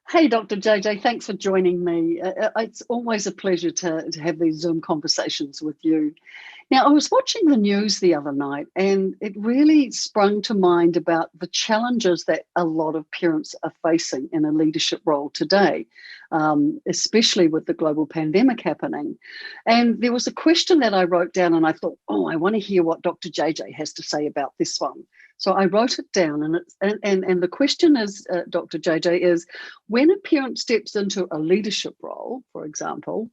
Hey, Dr. JJ, thanks for joining me. It's always a pleasure to have these Zoom conversations with you. Now, I was watching the news the other night and it really sprung to mind about the challenges that a lot of parents are facing in a leadership role today, especially with the global pandemic happening. And there was a question that I wrote down and I thought, oh, I want to hear what Dr. JJ has to say about this one. So I wrote it down, and the question is, Dr. JJ, is when a parent steps into a leadership role, for example,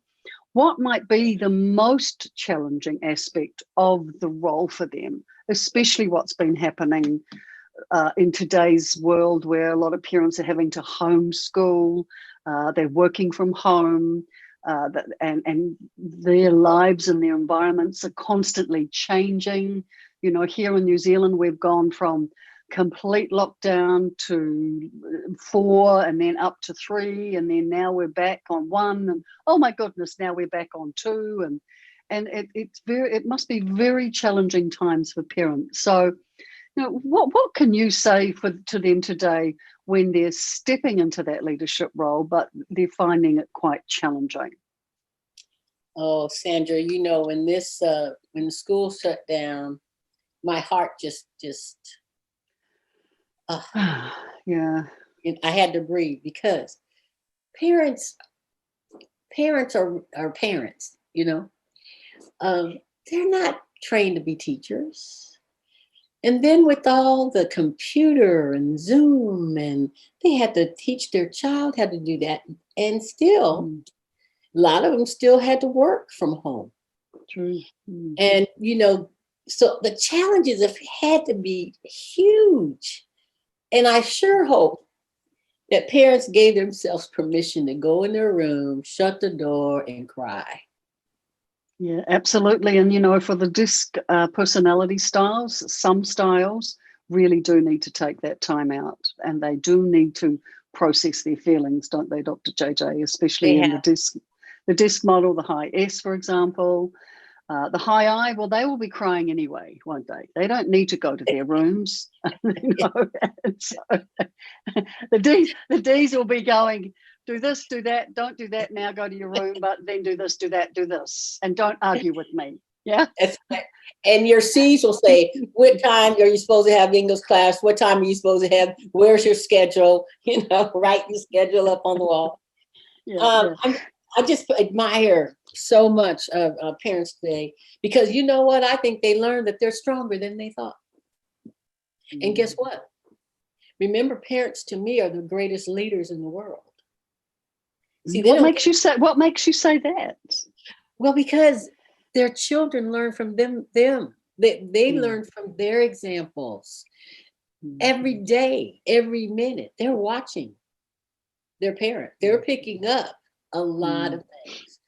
what might be the most challenging aspect of the role for them, especially what's been happening in today's world where a lot of parents are having to homeschool, they're working from home, and their lives and their environments are constantly changing. You know, here in New Zealand, we've gone from complete lockdown to 4 and then up to 3, and then now we're back on 1, and oh my goodness, now we're back on 2, and it must be very challenging times for parents. So, you know, what can you say to them today when they're stepping into that leadership role, but they're finding it quite challenging? Oh, Sandra, when when the school shut down, my heart just uh, Yeah. I had to breathe because parents parents are parents, they're not trained to be teachers. And then with all the computer and Zoom, and they had to teach their child how to do that. And still, a lot of them still had to work from home. True. And, so the challenges have had to be huge. And I sure hope that parents gave themselves permission to go in their room, shut the door, and cry. Yeah, absolutely. And, you know, for the disc personality styles, some styles really do need to take that time out and they do need to process their feelings, don't they, Dr. JJ, especially They in have. the disc model, the high S, for example. The high I, well, they will be crying anyway, won't they? They don't need to go to their rooms. You know? And so the D's will be going, do this, do that, don't do that now, go to your room, but then do this, do that, do this, and don't argue with me. Yeah. That's right. And your C's will say, what time are you supposed to have English class? What time are you supposed to have? Where's your schedule? Write your schedule up on the wall. Yeah. I just admire so much of parents today because you know what? I think they learned that they're stronger than they thought. And guess what? Remember, parents to me are the greatest leaders in the world. See, what makes you say that? Well, because their children learn from them. They learn from their examples every day, every minute. They're watching their parent. They're picking up a lot of things.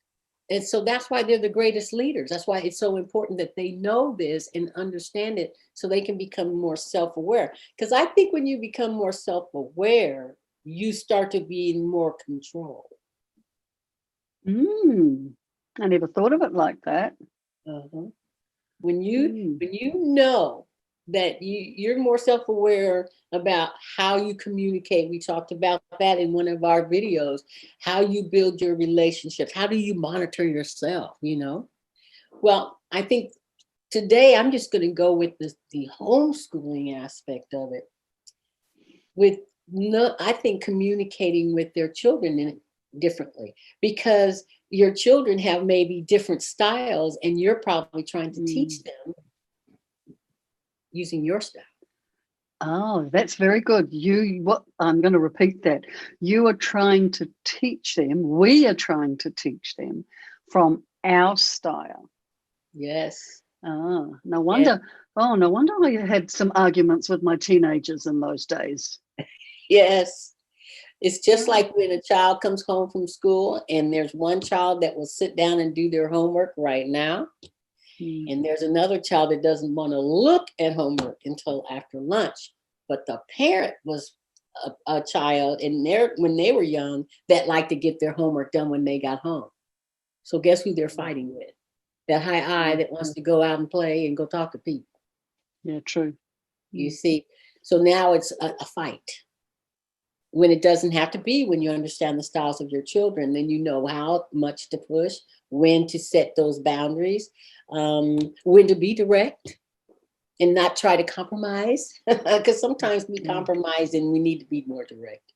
And so that's why they're the greatest leaders. That's why it's so important that they know this and understand it so they can become more self-aware. Because I think when you become more self-aware, you start to be in more control. I never thought of it like that. When you know that you're more self-aware about how you communicate. We talked about that in one of our videos, how you build your relationships. How do you monitor yourself, Well, I think today I'm just going to go with the homeschooling aspect of it. I think communicating with their children differently because your children have maybe different styles and you're probably trying to teach them using your style. Oh, that's very good. I'm going to repeat that. You are trying to teach them, we are trying to teach them from our style. Yes. Oh, no wonder. Yeah. Oh, no wonder I had some arguments with my teenagers in those days. Yes. It's just like when a child comes home from school and there's one child that will sit down and do their homework right now. And there's another child that doesn't want to look at homework until after lunch. But the parent was a child when they were young that liked to get their homework done when they got home. So guess who they're fighting with? That high I that wants to go out and play and go talk to people. Yeah, true. You see, so now it's a fight. when it doesn't have to be, when you understand the styles of your children, then you know how much to push, when to set those boundaries, when to be direct and not try to compromise. Because sometimes we compromise and we need to be more direct.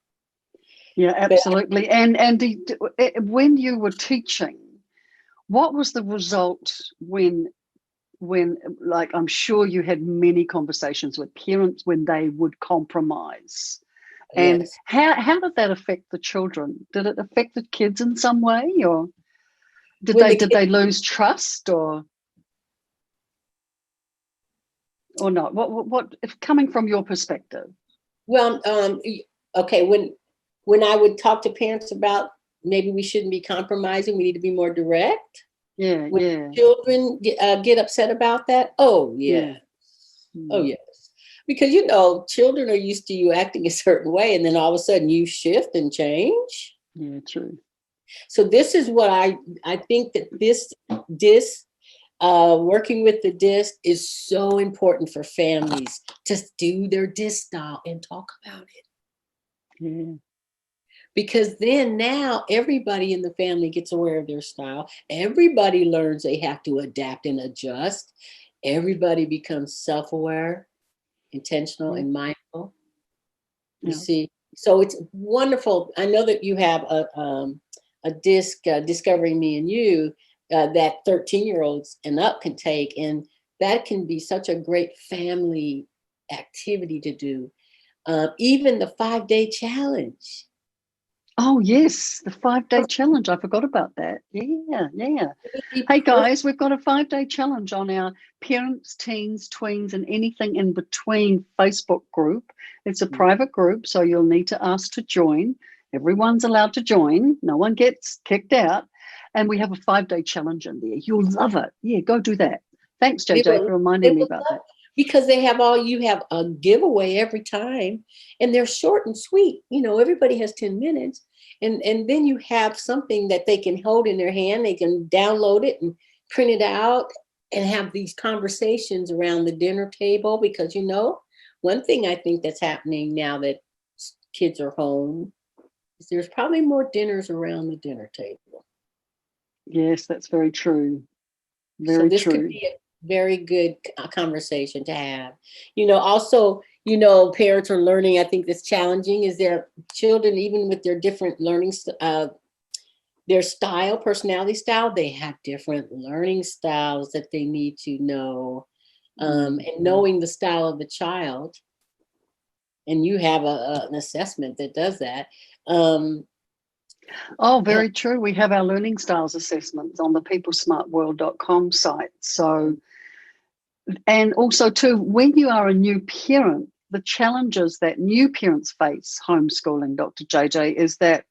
Yeah, absolutely. When you were teaching, what was the result when like, I'm sure you had many conversations with parents when they would compromise. And Yes. how did that affect the children? Did it affect the kids in some way, or did When they lose trust, or not? What if, coming from your perspective? Well, okay, when I would talk to parents about maybe we shouldn't be compromising, we need to be more direct. Yeah, When yeah, children get upset about that, oh yeah, oh yes, because children are used to you acting a certain way, and then all of a sudden you shift and change. yeah, true. So this is what I think that this working with the disc is so important for families to do their disc style and talk about it. Yeah. Because then now everybody in the family gets aware of their style. Everybody learns they have to adapt and adjust. Everybody becomes self-aware, intentional, and mindful. You see, so it's wonderful. I know that you have a disc, Discovering Me and You, that 13-year-olds and up can take, and that can be such a great family activity to do. Even the 5-day challenge. Oh, yes, the 5-day challenge. I forgot about that. Yeah, yeah. Hey, Perfect. guys, we've got a 5-day challenge on our parents, teens, tweens, and anything in between Facebook group. It's a private group, so you'll need to ask to join. Everyone's allowed to join. No one gets kicked out. And we have a 5-day challenge in there. You'll love it. Yeah, go do that. Thanks, JJ, for reminding me about that. Because you have a giveaway every time, and they're short and sweet. Everybody has 10 minutes. And then you have something that they can hold in their hand. They can download it and print it out and have these conversations around the dinner table. Because, one thing I think that's happening now that kids are home is there's probably more dinners around the dinner table. Yes, that's very true. Very so this true. Could be a very good conversation to have. Also, parents are learning. I think that's challenging is their children, even with their different learning, their style, personality style, they have different learning styles that they need to know. And knowing the style of the child, and you have an assessment that does that. Very true. We have our learning styles assessments on the peoplesmartworld.com site. So, and also too, when you are a new parent, the challenges that new parents face homeschooling, Dr. JJ, is that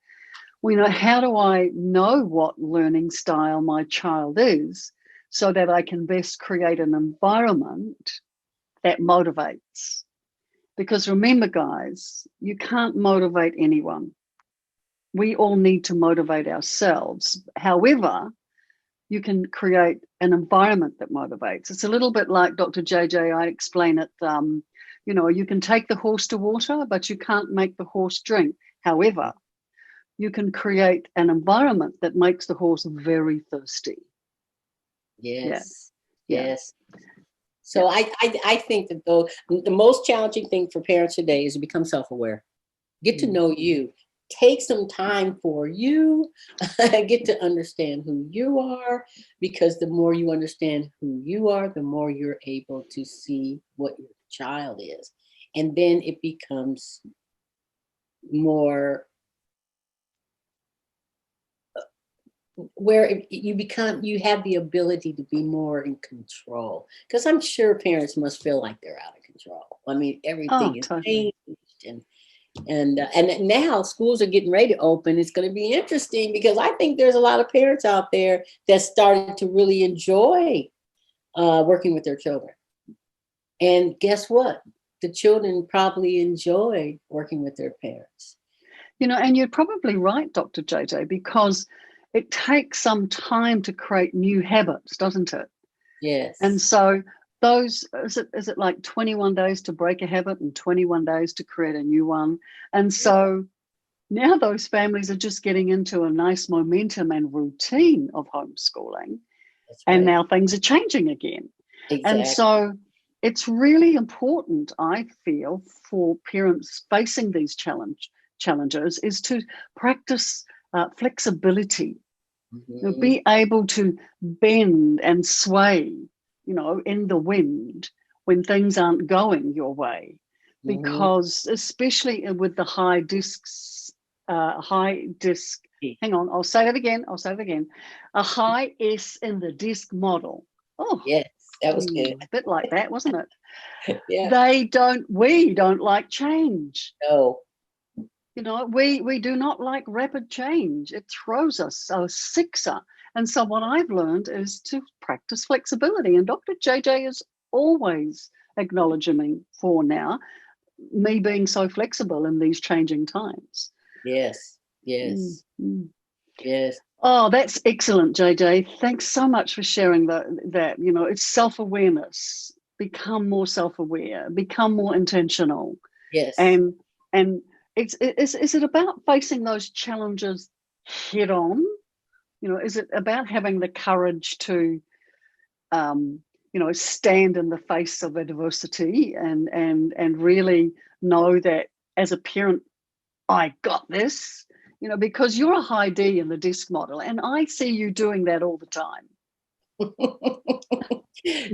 how do I know what learning style my child is so that I can best create an environment that motivates? Because remember, guys, you can't motivate anyone. We all need to motivate ourselves. However, you can create an environment that motivates. It's a little bit like Dr. JJ, I explain it, you can take the horse to water, but you can't make the horse drink. However, you can create an environment that makes the horse very thirsty. Yes. Yeah. Yes. So I think that the most challenging thing for parents today is to become self-aware. Get to know you. Take some time for you. Get to understand who you are, because the more you understand who you are, the more you're able to see what your child is. And then it becomes more where you have the ability to be more in control, because I'm sure parents must feel like they're out of control. I mean, everything is totally changed, and now schools are getting ready to open. It's going to be interesting, because I think there's a lot of parents out there that started to really enjoy working with their children. And guess what? The children probably enjoy working with their parents. And you're probably right, Dr. JJ, because it takes some time to create new habits, doesn't it? Yes. And so those, is it like 21 days to break a habit and 21 days to create a new one? And so now those families are just getting into a nice momentum and routine of homeschooling. That's And right. now things are changing again. And Exactly. so it's really important, I feel, for parents facing these challenges is to practice flexibility. Mhm. Be able to bend and sway, in the wind when things aren't going your way. Mhm. Because especially with the high disc, hang on, I'll say it again. A high S in the disc model. Oh, Yes, that was good. a bit like that, wasn't it? Yeah. We don't like change. No. We do not like rapid change. It throws us, so sicks us. And so what I've learned is to practice flexibility. And Dr. JJ is always acknowledging me for now, me being so flexible in these changing times. Yes. Yes. Mm. Yes. Oh, that's excellent, JJ. Thanks so much for sharing that. It's self-awareness. Become more self-aware, become more intentional. Yes. And and is it about facing those challenges head on? Is it about having the courage to stand in the face of adversity and really know that as a parent, I got this, because you're a high D in the disc model, and I see you doing that all the time.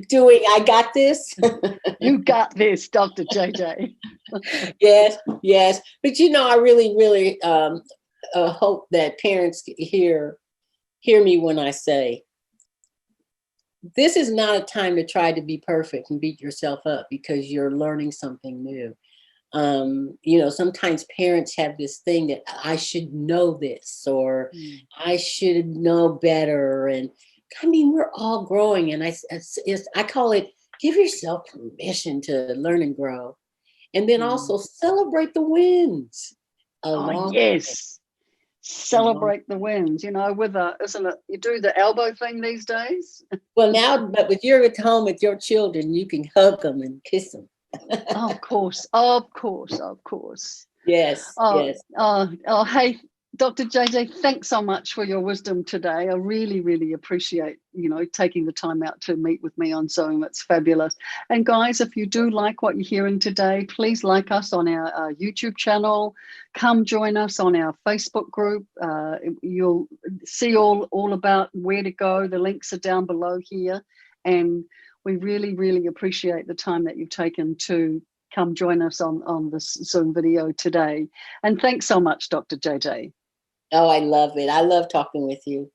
Doing, I got this. You got this, Dr. JJ. Yes, yes. But I really, really hope that parents hear me when I say this is not a time to try to be perfect and beat yourself up because you're learning something new. Sometimes parents have this thing that I should know this or I should know better. And I mean, we're all growing. And I call it give yourself permission to learn and grow. And then also celebrate the wins Oh, along the way. yes. Along. Celebrate the wins, isn't it? You do the elbow thing these days. Well, now, but with you're at home with your children, you can hug them and kiss them. Of course, of course, of course. Yes, Oh, yes. hey, Dr. JJ, thanks so much for your wisdom today. I really, really appreciate, taking the time out to meet with me on Zoom. It's fabulous. And guys, if you do like what you're hearing today, please like us on our YouTube channel. Come join us on our Facebook group. You'll see all about where to go. The links are down below here. And we really, really appreciate the time that you've taken to come join us on this Zoom video today. And thanks so much, Dr. JJ. Oh, I love it. I love talking with you.